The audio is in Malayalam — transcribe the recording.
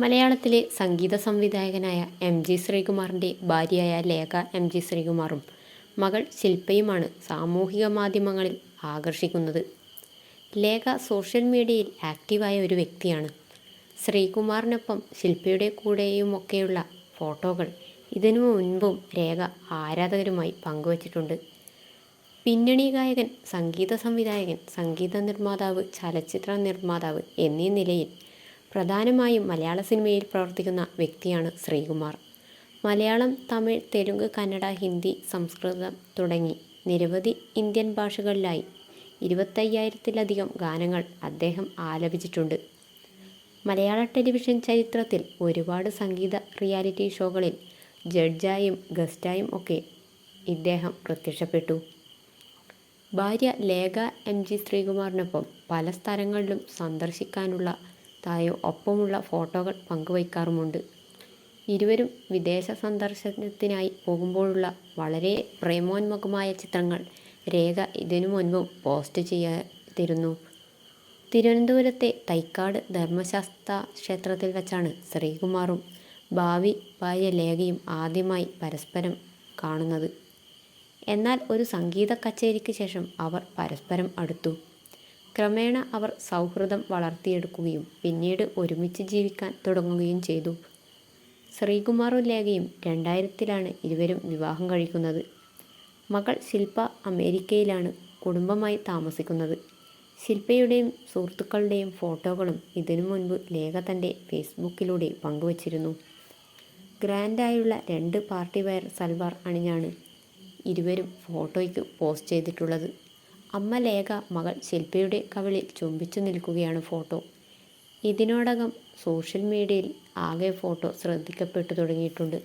മലയാളത്തിലെ സംഗീത സംവിധായകനായ എം.ജി. ശ്രീകുമാറിൻ്റെ ഭാര്യയായ ലേഖ എം.ജി. ശ്രീകുമാറും മകൾ ശില്പയുമാണ് സാമൂഹിക മാധ്യമങ്ങളിൽ ആകർഷിക്കുന്നത്. ലേഖ സോഷ്യൽ മീഡിയയിൽ ആക്റ്റീവായ ഒരു വ്യക്തിയാണ്. ശ്രീകുമാറിനൊപ്പം ശില്പയുടെ കൂടെയുമൊക്കെയുള്ള ഫോട്ടോകൾ ഇതിനു മുൻപും രേഖ ആരാധകരുമായി പങ്കുവച്ചിട്ടുണ്ട്. പിന്നണി ഗായകൻ, സംഗീത സംവിധായകൻ, സംഗീത നിർമ്മാതാവ്, ചലച്ചിത്ര നിർമ്മാതാവ് എന്നീ നിലയിൽ പ്രധാനമായും മലയാള സിനിമയിൽ പ്രവർത്തിക്കുന്ന വ്യക്തിയാണ് ശ്രീകുമാർ. മലയാളം, തമിഴ്, തെലുങ്ക്, കന്നഡ, ഹിന്ദി, സംസ്കൃതം തുടങ്ങി നിരവധി ഇന്ത്യൻ ഭാഷകളിലായി 25,000-ലധികം ഗാനങ്ങൾ അദ്ദേഹം ആലപിച്ചിട്ടുണ്ട്. മലയാള ടെലിവിഷൻ ചരിത്രത്തിൽ ഒരുപാട് സംഗീത റിയാലിറ്റി ഷോകളിൽ ജഡ്ജായും ഗസ്റ്റായും ഒക്കെ ഇദ്ദേഹം പ്രത്യക്ഷപ്പെട്ടു. ഭാര്യ ലേഖ എം.ജി. ശ്രീകുമാറിനൊപ്പം പല സ്ഥലങ്ങളിലും സന്ദർശിക്കാനുള്ളതായോ ഒപ്പമുള്ള ഫോട്ടോകൾ പങ്കുവയ്ക്കാറുമുണ്ട്. ഇരുവരും വിദേശ സന്ദർശനത്തിനായി പോകുമ്പോഴുള്ള വളരെ പ്രേമോന്മുഖമായ ചിത്രങ്ങൾ രേഖ ഇതിനു മുൻപും പോസ്റ്റ് ചെയ്തിരുന്നു. തിരുവനന്തപുരത്തെ തൈക്കാട് ധർമ്മശാസ്താ ക്ഷേത്രത്തിൽ വച്ചാണ് ശ്രീകുമാറും ഭാവി ഭാര്യ ലേഖയും ആദ്യമായി പരസ്പരം കാണുന്നത്. എന്നാൽ ഒരു സംഗീത കച്ചേരിക്ക് ശേഷം അവർ പരസ്പരം അടുത്തു. ക്രമേണ അവർ സൗഹൃദം വളർത്തിയെടുക്കുകയും പിന്നീട് ഒരുമിച്ച് ജീവിക്കാൻ തുടങ്ങുകയും ചെയ്തു. ശ്രീകുമാറും ലേഖയും 2000-ലാണ് ഇരുവരും വിവാഹം കഴിക്കുന്നത്. മകൾ ശില്പ അമേരിക്കയിലാണ് കുടുംബമായി താമസിക്കുന്നത്. ശില്പയുടെയും സുഹൃത്തുക്കളുടെയും ഫോട്ടോകളും ഇതിനു മുൻപ് ലേഖ തൻ്റെ ഫേസ്ബുക്കിലൂടെ പങ്കുവച്ചിരുന്നു. ഗ്രാൻഡായുള്ള 2 പാർട്ടി വെയർ സൽവാർ അണിഞ്ഞാണ് ഇരുവരും ഫോട്ടോയ്ക്ക് പോസ്റ്റ് ചെയ്തിട്ടുള്ളത്. അമ്മ ലേഖ മകൾ ശില്പയുടെ കവിളിൽ ചുംബിച്ചു നിൽക്കുകയാണ് ഫോട്ടോ. ഇതിനോടകം സോഷ്യൽ മീഡിയയിൽ ആകെ ഫോട്ടോ ശ്രദ്ധിക്കപ്പെട്ടു തുടങ്ങിയിട്ടുണ്ട്.